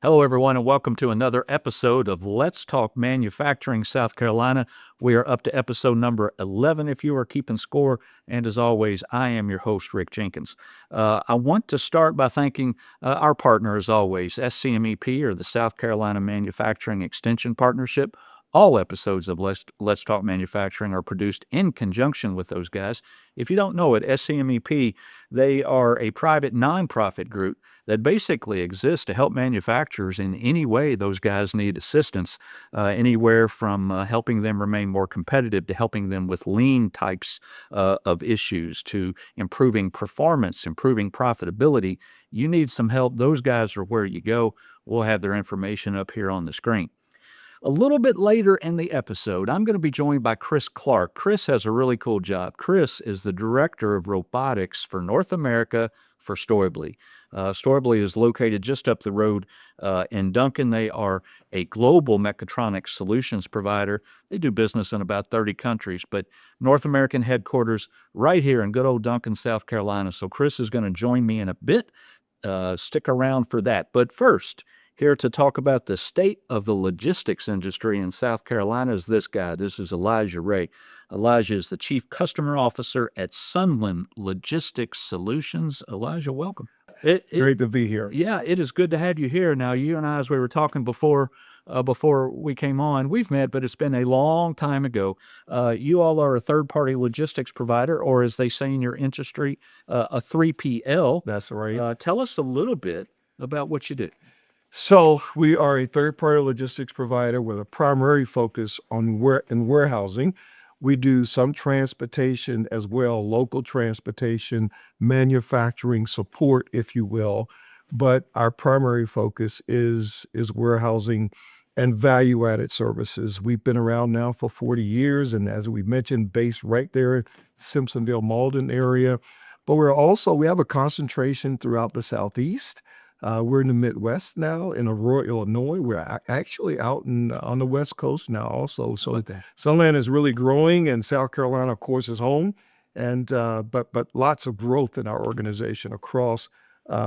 Hello, everyone, and welcome to another episode of Let's Talk Manufacturing South Carolina. We are up to episode number 11 if you are keeping score. And as always, I am your host, Rick Jenkins. I want to start by thanking our partner, as always, SCMEP, or the South Carolina Manufacturing Extension Partnership. All episodes of Let's Talk Manufacturing are produced in conjunction with those guys. If you don't know it, SCMEP, they are a private nonprofit group that basically exists to help manufacturers in any way those guys need assistance, anywhere from helping them remain more competitive to helping them with lean types of issues to improving performance, improving profitability. You need some help. Those guys are where you go. We'll have their information up here on the screen. A little bit later in the episode, I'm going to be joined by Chris Clark. Chris has a really cool job. Chris is the director of robotics for North America for Stäubli. Stäubli is located just up the road in Duncan. They are a global mechatronics solutions provider. They do business in about 30 countries, but North American headquarters right here in good old Duncan, South Carolina. So Chris is going to join me in a bit. Stick around for that. But first, here to talk about the state of the logistics industry in South Carolina is this guy. This is Elijah Ray. Elijah is the Chief Customer Officer at Sunland Logistics Solutions. Elijah, welcome. Great to be here. Yeah, it is good to have you here. Now, you and I, as we were talking before we came on, we've met, but it's been a long time ago. You all are a third-party logistics provider, or as they say in your industry, a 3PL. That's right. Tell us a little bit about what you do. So we are a third-party logistics provider with a primary focus on warehousing. We do some transportation as well, local transportation, manufacturing support, if you will. But our primary focus is warehousing and value-added services. We've been around now for 40 years, and as we mentioned, based right there in Simpsonville, Malden area. But we have a concentration throughout the Southeast. We're in the Midwest now in Aurora, Illinois. We're actually out on the West Coast now also. So Sunland is really growing, and South Carolina, of course, is home. And but lots of growth in our organization across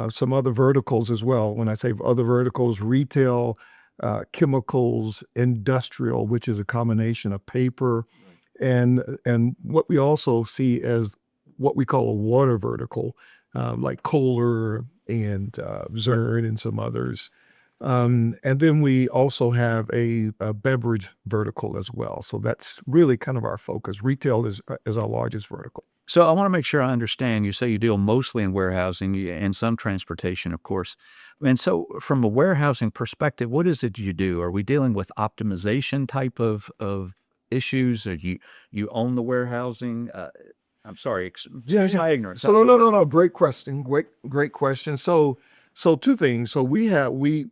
some other verticals as well. When I say other verticals, retail, chemicals, industrial, which is a combination of paper, and what we also see as what we call a water vertical, like Kohler and Zern and some others. And then we also have a beverage vertical as well. So that's really kind of our focus. Retail is our largest vertical. So I want to make sure I understand. You say you deal mostly in warehousing and some transportation, of course. And so from a warehousing perspective, what is it you do? Are we dealing with optimization type of issues? Or you own the warehousing? I'm sorry, my ignorance. So no. Great question. Great question. So two things. So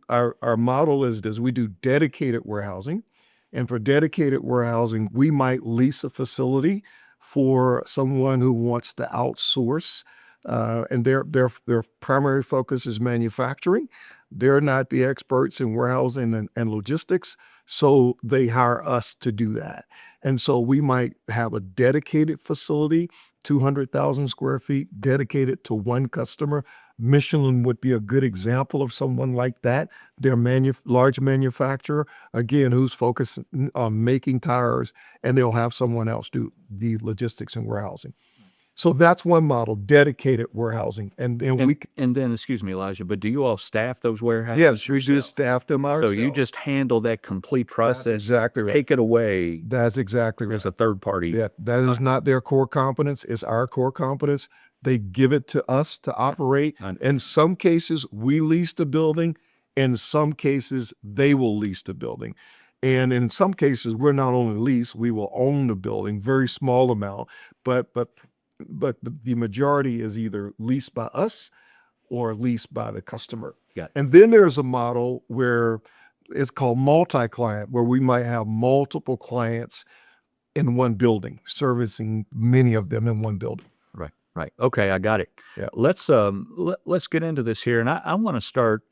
our model is this: we do dedicated warehousing, and for dedicated warehousing, we might lease a facility for someone who wants to outsource, and their primary focus is manufacturing. They're not the experts in warehousing and logistics, so they hire us to do that. And so we might have a dedicated facility, 200,000 square feet, dedicated to one customer. Michelin would be a good example of someone like that. They're a large manufacturer, again, who's focused on making tires, and they'll have someone else do the logistics and warehousing. So that's one model, dedicated warehousing. And then, excuse me, Elijah, but do you all staff those warehouses? Yes, we do staff them ourselves. So you just handle that complete process. That's exactly right. Take it away. That's exactly right. As a third party. Yeah, that is not their core competence. It's our core competence. They give it to us to operate. In some cases, we lease the building. In some cases, they will lease the building. And in some cases, we're not only lease, we will own the building, very small amount, but the majority is either leased by us or leased by the customer. And then there's a model where it's called multi-client, where we might have multiple clients in one building, servicing many of them in one building. Right. Okay, I got it. Yeah. Let's get into this here, and I want to start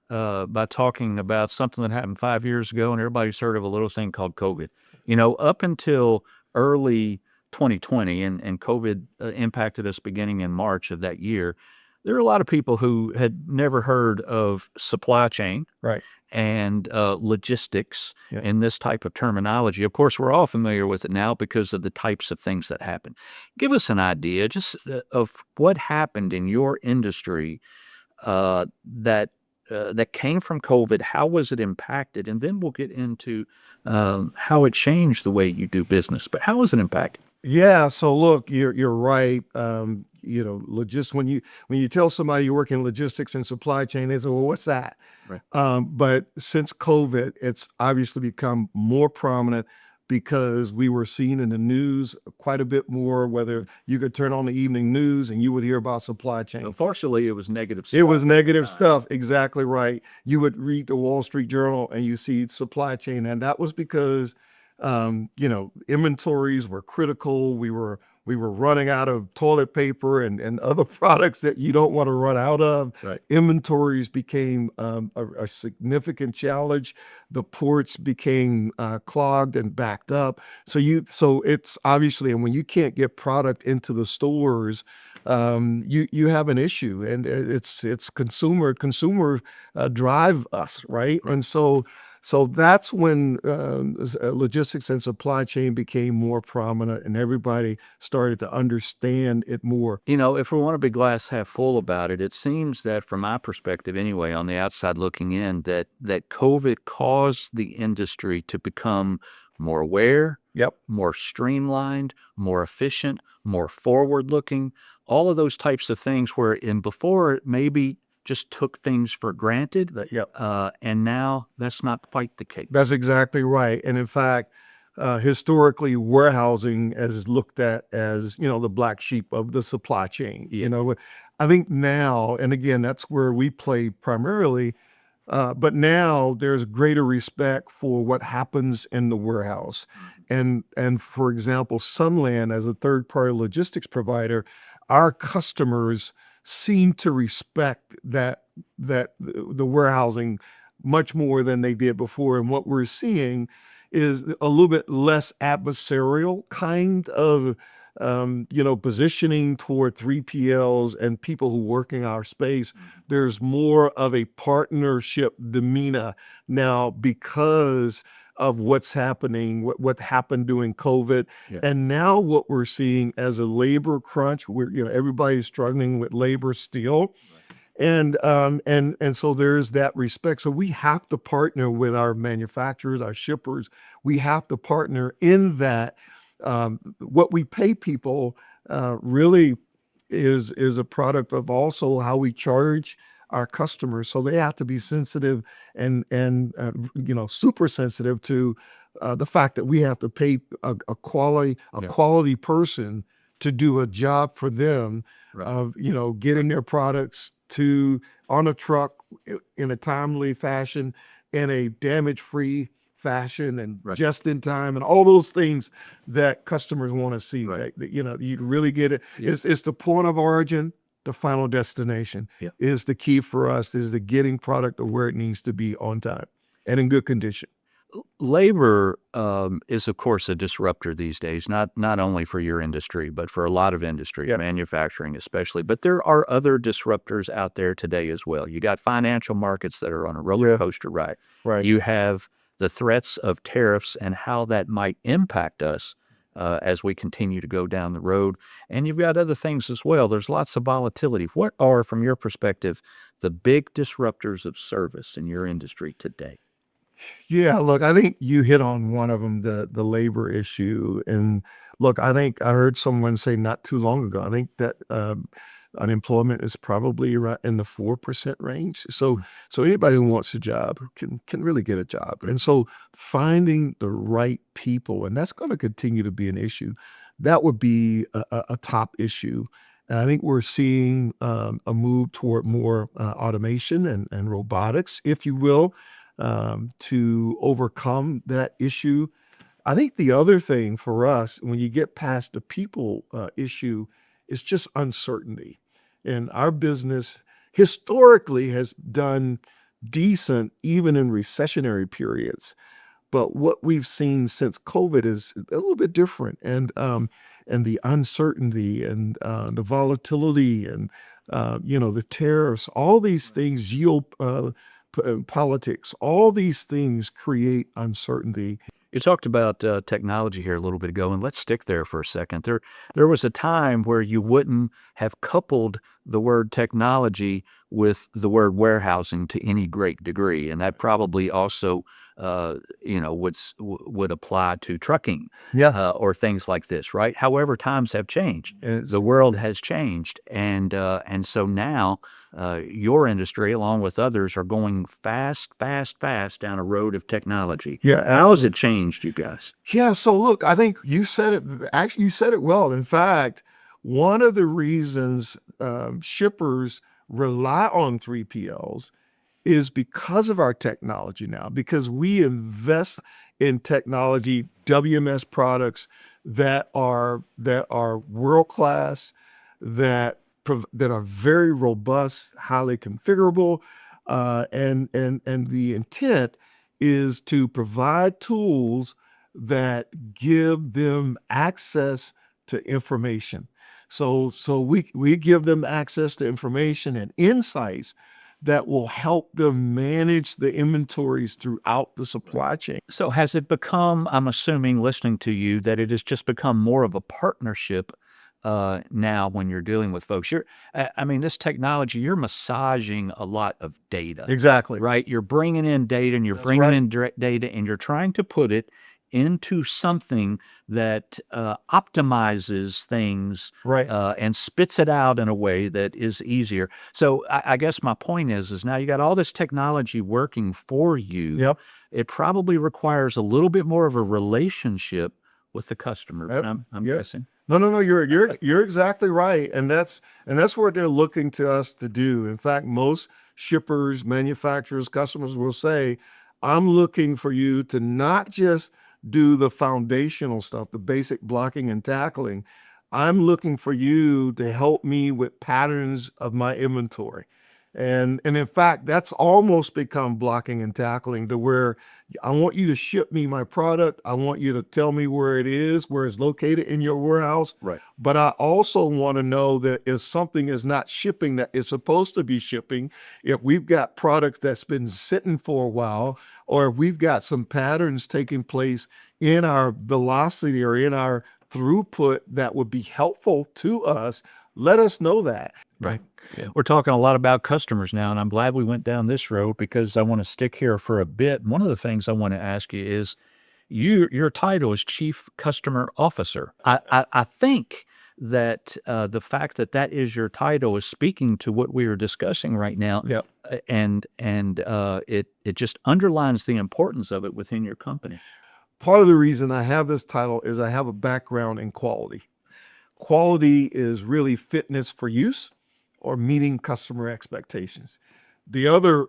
by talking about something that happened 5 years ago, and everybody's heard of a little thing called COVID. Up until early 2020, and COVID impacted us beginning in March of that year. there are a lot of people who had never heard of supply chain Right. and logistics Yeah. and this type of terminology. Of course, we're all familiar with it now because of the types of things that happen. Give us an idea just of what happened in your industry that came from COVID. How was it impacted? And then we'll get into how it changed the way you do business. But how was it impacted? Yeah, so look, you're right. When you tell somebody you work in logistics and supply chain, they say, "Well, what's that?" Right. But since COVID, it's obviously become more prominent because we were seen in the news quite a bit more. Whether you could turn on the evening news and you would hear about supply chain. Unfortunately, it was negative It was stuff. negative stuff. Exactly right. You would read the Wall Street Journal and you see supply chain, and that was because, inventories were critical. We were running out of toilet paper and other products that you don't want to run out of. Right. Inventories became a significant challenge. The ports became clogged and backed up. So it's obviously, and when you can't get product into the stores, you have an issue, and it's consumer drive us, right? Right. And so that's when logistics and supply chain became more prominent, and everybody started to understand it more. If we want to be glass half full about it, it seems that from my perspective anyway, on the outside looking in, that COVID caused the industry to become more aware, Yep. more streamlined, more efficient, more forward looking, all of those types of things where in before it maybe just took things for granted. Yep. And now that's not quite the case. That's exactly right. And in fact, historically, warehousing is looked at as, the black sheep of the supply chain. I think now, and again, that's where we play primarily. But now there's greater respect for what happens in the warehouse. And for example, Sunland, as a third-party logistics provider, our customers seem to respect the warehousing much more than they did before. And what we're seeing is a little bit less adversarial kind of positioning toward 3PLs and people who work in our space. There's more of a partnership demeanor now because of what's happening, what happened during COVID. Yeah. And now what we're seeing as a labor crunch, where everybody's struggling with labor still. And so there's that respect. So we have to partner with our manufacturers, our shippers. We have to partner in that. What we pay people really is a product of also how we charge our customers. So they have to be sensitive and super sensitive to the fact that we have to pay a quality person to do a job for them, Right. of getting their products on a truck in a timely fashion, in a damage-free fashion, and Right. just in time, and all those things that customers want to see. Right. You really get it. Yeah. It's the point of origin, the final destination. Yeah. Is the key for us, is the getting product to where it needs to be on time and in good condition. Labor is, of course, a disruptor these days, not only for your industry, but for a lot of industries, Yeah. manufacturing especially. But there are other disruptors out there today as well. You got financial markets that are on a roller Yeah. coaster ride. Right. You have the threats of tariffs and how that might impact us as we continue to go down the road. And you've got other things as well. There's lots of volatility. What are, from your perspective, the big disruptors of service in your industry today? Yeah, look, I think you hit on one of them, the labor issue. And look, I think I heard someone say not too long ago, I think that unemployment is probably right in the 4% range. So anybody who wants a job can really get a job. And so finding the right people, and that's going to continue to be an issue. That would be a top issue. And I think we're seeing a move toward more automation and robotics, if you will, to overcome that issue. I think the other thing for us, when you get past the people issue, is just uncertainty. And our business historically has done decent even in recessionary periods. But what we've seen since COVID is a little bit different, and the uncertainty and the volatility and the tariffs, all these things, politics, all these things create uncertainty. You talked about technology here a little bit ago, and let's stick there for a second. There was a time where you wouldn't have coupled the word technology with the word warehousing to any great degree, and that probably also, would apply to trucking, Yes. or things like this, right? However, times have changed. And The world has changed, and so now your industry, along with others, are going fast, fast, fast down a road of technology. yeah, How has it changed, you guys? Yeah, so look, I think you said it. Actually, you said it well. In fact, one of the reasons shippers rely on 3PLs is because of our technology now, because we invest in technology, WMS products that are world class, that are very robust, highly configurable, and the intent is to provide tools that give them access to information. So we give them access to information and insights that will help them manage the inventories throughout the supply chain. So has it become, I'm assuming, listening to you, that it has just become more of a partnership now when you're dealing with folks? I mean, this technology, you're massaging a lot of data, Exactly. right? You're bringing in data and you're That's bringing right. in direct data and you're trying to put it into something that optimizes things Right. and spits it out in a way that is easier. So I guess my point is now you got all this technology working for you. Yep. It probably requires a little bit more of a relationship with the customer. Yep. I'm Yeah. guessing. No. You're exactly right, and that's what they're looking to us to do. In fact, most shippers, manufacturers, customers will say, "I'm looking for you to not just do the foundational stuff, the basic blocking and tackling. I'm looking for you to help me with patterns of my inventory." And in fact, that's almost become blocking and tackling to where I want you to ship me my product. I want you to tell me where it is, where it's located in your warehouse. Right. But I also want to know that if something is not shipping that it's supposed to be shipping, if we've got products that's been sitting for a while, or if we've got some patterns taking place in our velocity or in our throughput that would be helpful to us, let us know that. Right. We're talking a lot about customers now, and I'm glad we went down this road because I want to stick here for a bit. One of the things I want to ask you is your title is Chief Customer Officer. I think that the fact that that is your title is speaking to what we are discussing right now, Yep. it just underlines the importance of it within your company. Part of the reason I have this title is I have a background in quality. Quality is really fitness for use or meeting customer expectations. The other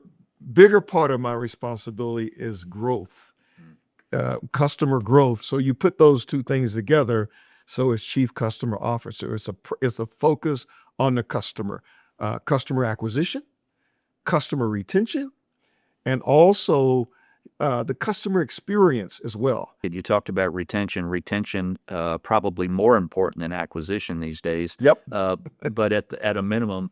bigger part of my responsibility is growth, customer growth. So you put those two things together. So it's Chief Customer Officer. It's a focus on the customer, customer acquisition, customer retention, and also the customer experience as well. You talked about retention. Retention probably more important than acquisition these days. Yep. But at a minimum,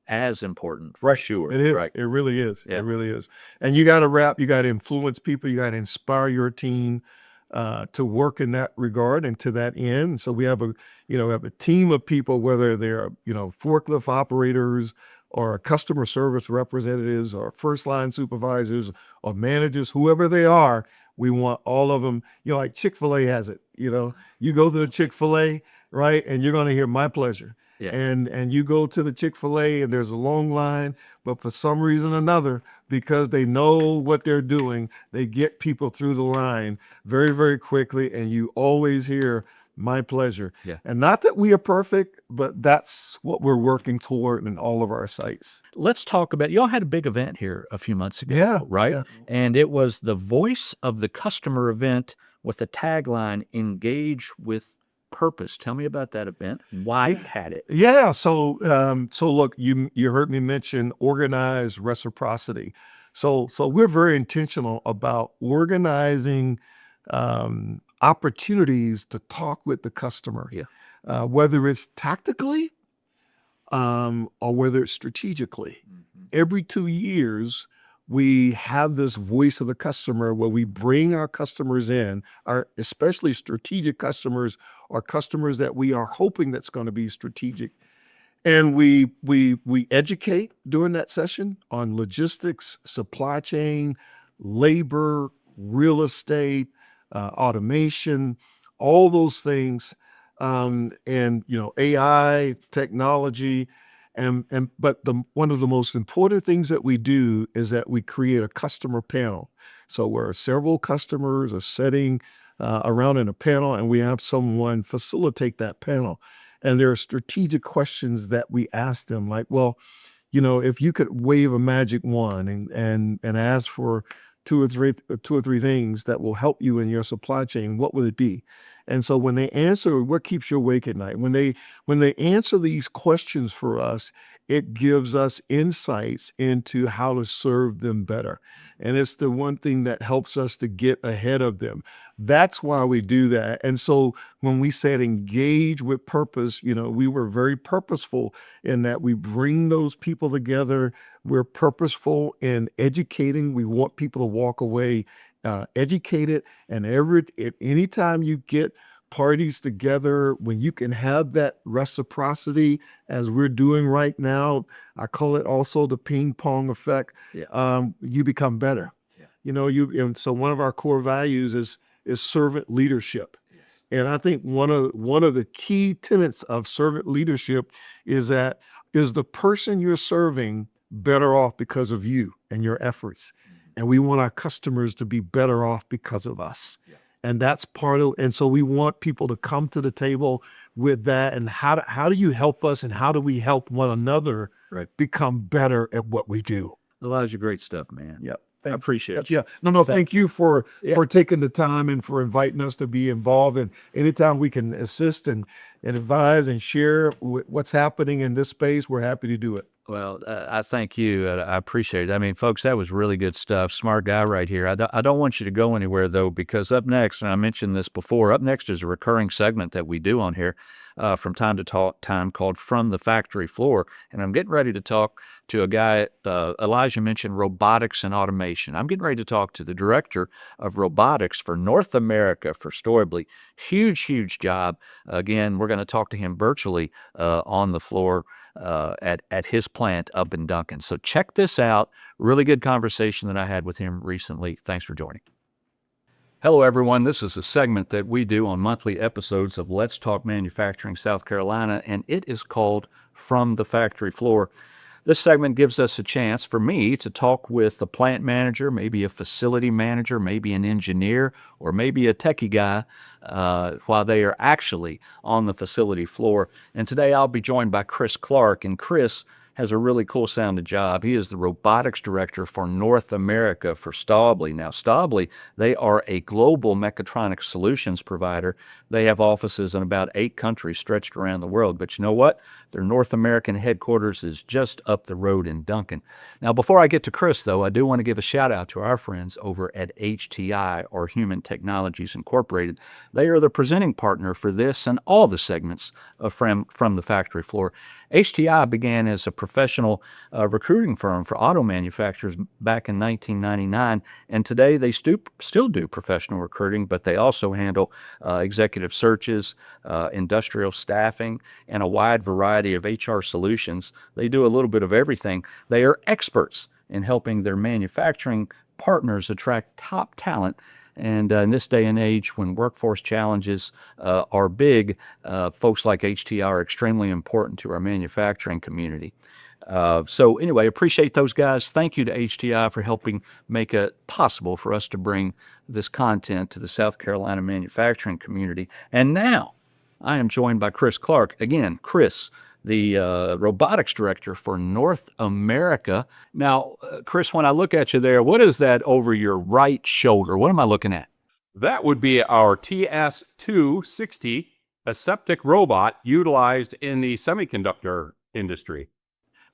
as important for Right. sure. It is. Right. It really is. Yeah. It really is. And you got to influence people. You got to inspire your team to work in that regard and to that end. So we have a team of people, whether they're, forklift operators or customer service representatives or first line supervisors or managers, whoever they are. We want all of them, like Chick-fil-A has it, you go to the Chick-fil-A, right? And you're going to hear my pleasure. Yeah. And you go to the Chick-fil-A and there's a long line, but for some reason or another, because they know what they're doing, they get people through the line very, very quickly. And you always hear my pleasure. Yeah. And not that we are perfect, but that's what we're working toward in all of our sites. Let's talk about, y'all had a big event here a few months ago, Yeah. right? Yeah. And it was the Voice of the Customer event with the tagline, Engage with Purpose. Tell me about that event. Why you had it. Yeah. So look, you heard me mention organized reciprocity. So we're very intentional about organizing opportunities to talk with the customer, Yeah. whether it's tactically or whether it's strategically. Every 2 years, we have this voice of the customer where we bring our customers in, our especially strategic customers or customers that we are hoping that's going to be strategic. And we educate during that session on logistics, supply chain, labor, real estate, automation, all those things, and AI technology, and but the one of the most important things that we do is that we create a customer panel. So where several customers are sitting around in a panel, and we have someone facilitate that panel. And there are strategic questions that we ask them, like, well, if you could wave a magic wand and ask for two or three things that will help you in your supply chain, what would it be? And so when they answer, what keeps you awake at night? When they answer these questions for us, it gives us insights into how to serve them better. And it's the one thing that helps us to get ahead of them. That's why we do that. And so when we said engage with purpose, we were very purposeful in that we bring those people together. We're purposeful in educating. We want people to walk away educated. And anytime you get parties together, when you can have that reciprocity, as we're doing right now, I call it also the ping pong effect. Yeah. You become better. Yeah. And so one of our core values is servant leadership. And I think one of the key tenets of servant leadership is the person you're serving better off because of you and your efforts. And we want our customers to be better off because of us. Yeah. And that's and so we want people to come to the table with that. And how do you help us, and how do we help one another Right. become better at what we do? Elijah, great stuff, man. Yep. I appreciate it. Yeah. No, thank you for Yeah. taking the time and for inviting us to be involved. And anytime we can assist and advise and share what's happening in this space, we're happy to do it. Well, I thank you. I appreciate it. I mean, folks, that was really good stuff. Smart guy right here. I don't want you to go anywhere, though, because up next, and I mentioned this before, up next is a recurring segment that we do on here from time to time called From the Factory Floor. And I'm getting ready to talk to a guy, Elijah mentioned robotics and automation. I'm getting ready to talk to the director of robotics for North America for Stäubli. Huge, huge job. Again, we're going to talk to him virtually on the floor at his plant up in Duncan. So check this out. Really good conversation that I had with him recently. Thanks for joining. Hello, everyone. This is a segment that we do on monthly episodes of Let's Talk Manufacturing South Carolina, and it is called From the Factory Floor. This segment gives us a chance for me to talk with a plant manager, maybe a facility manager, maybe an engineer, or maybe a techie guy while they are actually on the facility floor. And today I'll be joined by Chris Clark, and Chris has a really cool sounding job. He is the robotics director for North America for Stäubli. Now, Stäubli, they are a global mechatronics solutions provider. They have offices in about 8 countries stretched around the world. But you know what? Their North American headquarters is just up the road in Duncan. Now, before I get to Chris, though, I do want to give a shout out to our friends over at HTI, or Human Technologies Incorporated. They are the presenting partner for this and all the segments of From the Factory Floor. HTI began as a professional recruiting firm for auto manufacturers back in 1999, and today they still do professional recruiting, but they also handle executive searches, industrial staffing, and a wide variety of HR solutions. They do a little bit of everything. They are experts in helping their manufacturing partners attract top talent. And in this day and age, when workforce challenges are big, folks like HTI are extremely important to our manufacturing community. So anyway, appreciate those guys. Thank you to HTI for helping make it possible for us to bring this content to the South Carolina manufacturing community. And now I am joined by Chris Clark. Again, Chris, the robotics director for North America. Now, Chris, when I look at you there, what is that over your right shoulder? What am I looking at? That would be our TS260 aseptic robot utilized in the semiconductor industry.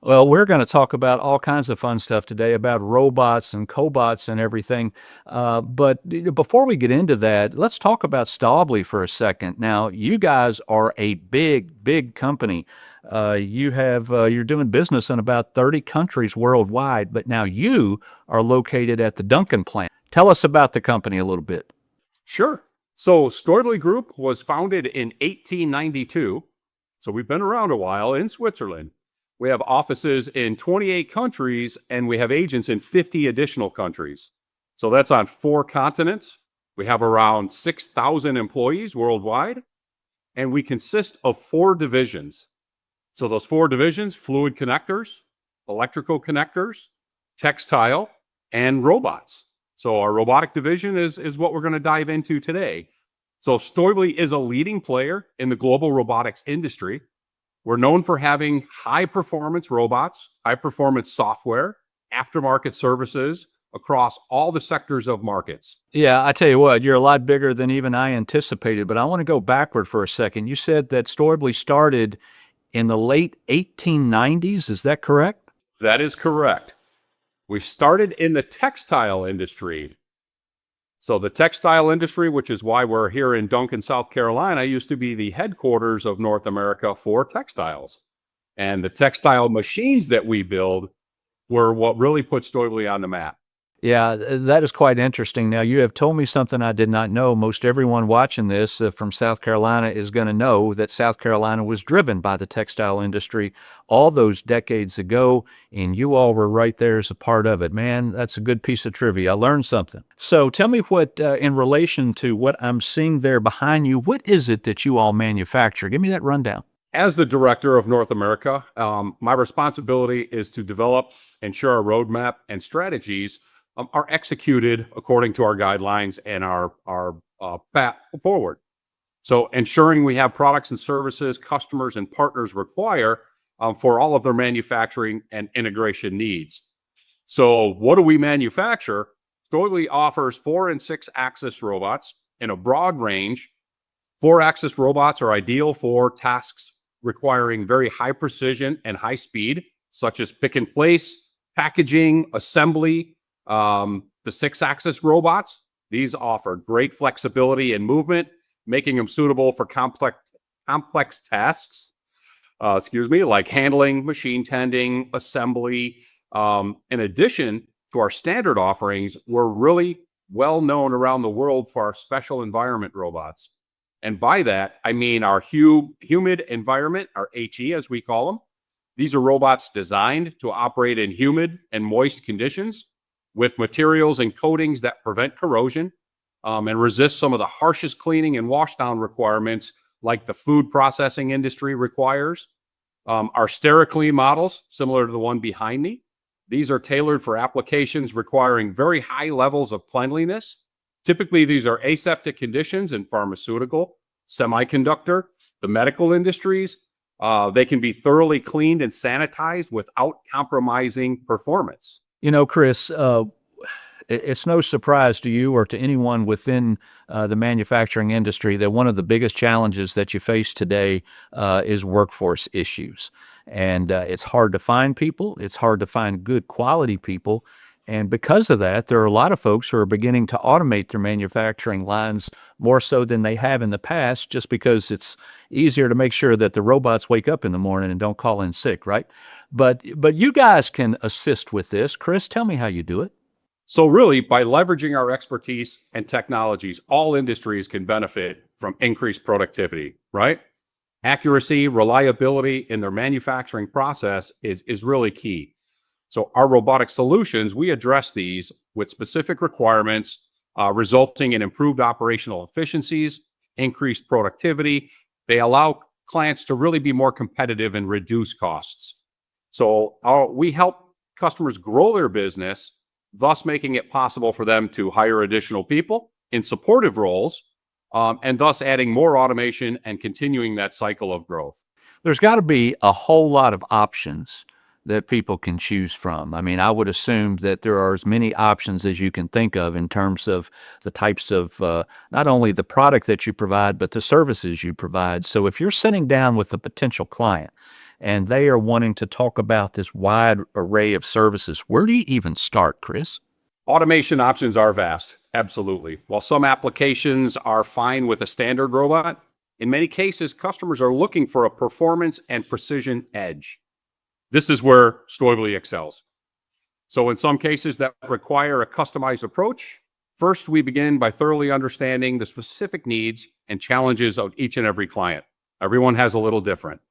Well, we're going to talk about all kinds of fun stuff today about robots and cobots and everything. Before we get into that, let's talk about Stäubli for a second. Now, you guys are a big, big company. You're doing business in about 30 countries worldwide, but now you are located at the Duncan plant. Tell us about the company a little bit. Sure. So Stäubli Group was founded in 1892. So we've been around a while in Switzerland. We have offices in 28 countries and we have agents in 50 additional countries. So that's on 4 continents. We have around 6,000 employees worldwide and we consist of 4 divisions. So those 4 divisions: fluid connectors, electrical connectors, textile, and robots. So our robotic division is what we're going to dive into today. So Stäubli is a leading player in the global robotics industry. We're known for having high performance robots, high performance software, aftermarket services across all the sectors of markets. Yeah, I tell you what, you're a lot bigger than even I anticipated, but I want to go backward for a second. You said that Stäubli started in the late 1890s. Is that correct? That is correct. We started in the textile industry. So the textile industry, which is why we're here in Duncan, South Carolina, used to be the headquarters of North America for textiles. And the textile machines that we build were what really put Stäubli on the map. Yeah, that is quite interesting. Now, you have told me something I did not know. Most everyone watching this from South Carolina is going to know that South Carolina was driven by the textile industry all those decades ago, and you all were right there as a part of it. Man, that's a good piece of trivia. I learned something. So tell me what, in relation to what I'm seeing there behind you, what is it that you all manufacture? Give me that rundown. As the director of North America, my responsibility is to develop, ensure our roadmap and strategies are executed according to our guidelines and our path forward. So ensuring we have products and services customers and partners require for all of their manufacturing and integration needs. So what do we manufacture? Stäubli offers 4 and 6 axis robots in a broad range. 4-axis robots are ideal for tasks requiring very high precision and high speed, such as pick and place, packaging, assembly. The 6-axis robots, these offer great flexibility and movement, making them suitable for complex tasks, like handling, machine tending, assembly. In addition to our standard offerings, we're really well known around the world for our special environment robots. And by that, I mean our humid environment, our HE as we call them. These are robots designed to operate in humid and moist conditions with materials and coatings that prevent corrosion and resist some of the harshest cleaning and washdown requirements like the food processing industry requires. Our SteriClean models, similar to the one behind me, these are tailored for applications requiring very high levels of cleanliness. Typically, these are aseptic conditions in pharmaceutical, semiconductor, the medical industries. They can be thoroughly cleaned and sanitized without compromising performance. You know, Chris, it's no surprise to you or to anyone within the manufacturing industry that one of the biggest challenges that you face today is workforce issues. And it's hard to find people. It's hard to find good quality people. And because of that, there are a lot of folks who are beginning to automate their manufacturing lines more so than they have in the past, just because it's easier to make sure that the robots wake up in the morning and don't call in sick, right? But you guys can assist with this. Chris, tell me how you do it. So really, by leveraging our expertise and technologies, all industries can benefit from increased productivity, right? Accuracy, reliability in their manufacturing process is really key. So our robotic solutions, we address these with specific requirements, resulting in improved operational efficiencies, increased productivity. They allow clients to really be more competitive and reduce costs. So we help customers grow their business, thus making it possible for them to hire additional people in supportive roles, and thus adding more automation and continuing that cycle of growth. There's got to be a whole lot of options that people can choose from. I mean, I would assume that there are as many options as you can think of in terms of the types of not only the product that you provide, but the services you provide. So if you're sitting down with a potential client and they are wanting to talk about this wide array of services. Where do you even start, Chris? Automation options are vast, absolutely. While some applications are fine with a standard robot, in many cases, customers are looking for a performance and precision edge. This is where Stäubli excels. So in some cases that require a customized approach, first we begin by thoroughly understanding the specific needs and challenges of each and every client. Everyone has a little different.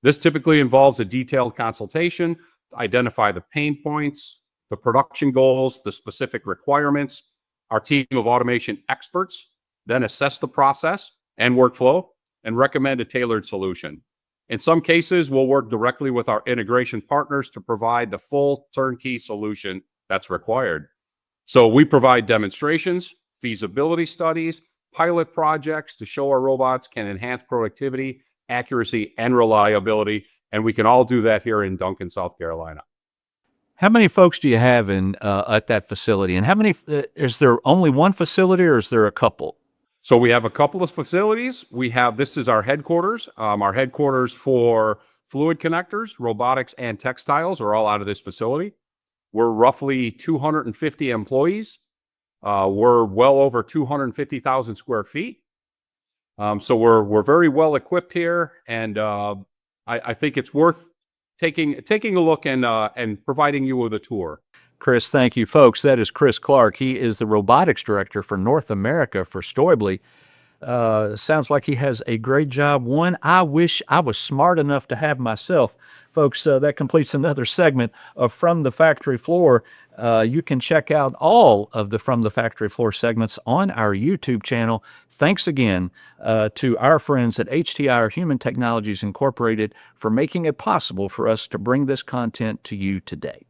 This typically involves a detailed consultation to identify the pain points, the production goals, the specific requirements. Our team of automation experts then assess the process and workflow and recommend a tailored solution. In some cases, we'll work directly with our integration partners to provide the full turnkey solution that's required. So we provide demonstrations, feasibility studies, pilot projects to show our robots can enhance productivity, accuracy, and reliability. And we can all do that here in Duncan, South Carolina. How many folks do you have in at that facility? And how many, is there only one facility or is there a couple? So we have a couple of facilities. This is our headquarters. Our headquarters for fluid connectors, robotics, and textiles are all out of this facility. We're roughly 250 employees. We're well over 250,000 square feet. So we're very well equipped here, and I think it's worth taking a look and providing you with a tour. Chris, thank you. Folks, that is Chris Clark. He is the robotics director for North America for Stäubli. Sounds like he has a great job. One I wish I was smart enough to have myself. Folks, that completes another segment of From the Factory Floor. You can check out all of the From the Factory Floor segments on our YouTube channel. Thanks again to our friends at HTI Human Technologies Incorporated for making it possible for us to bring this content to you today.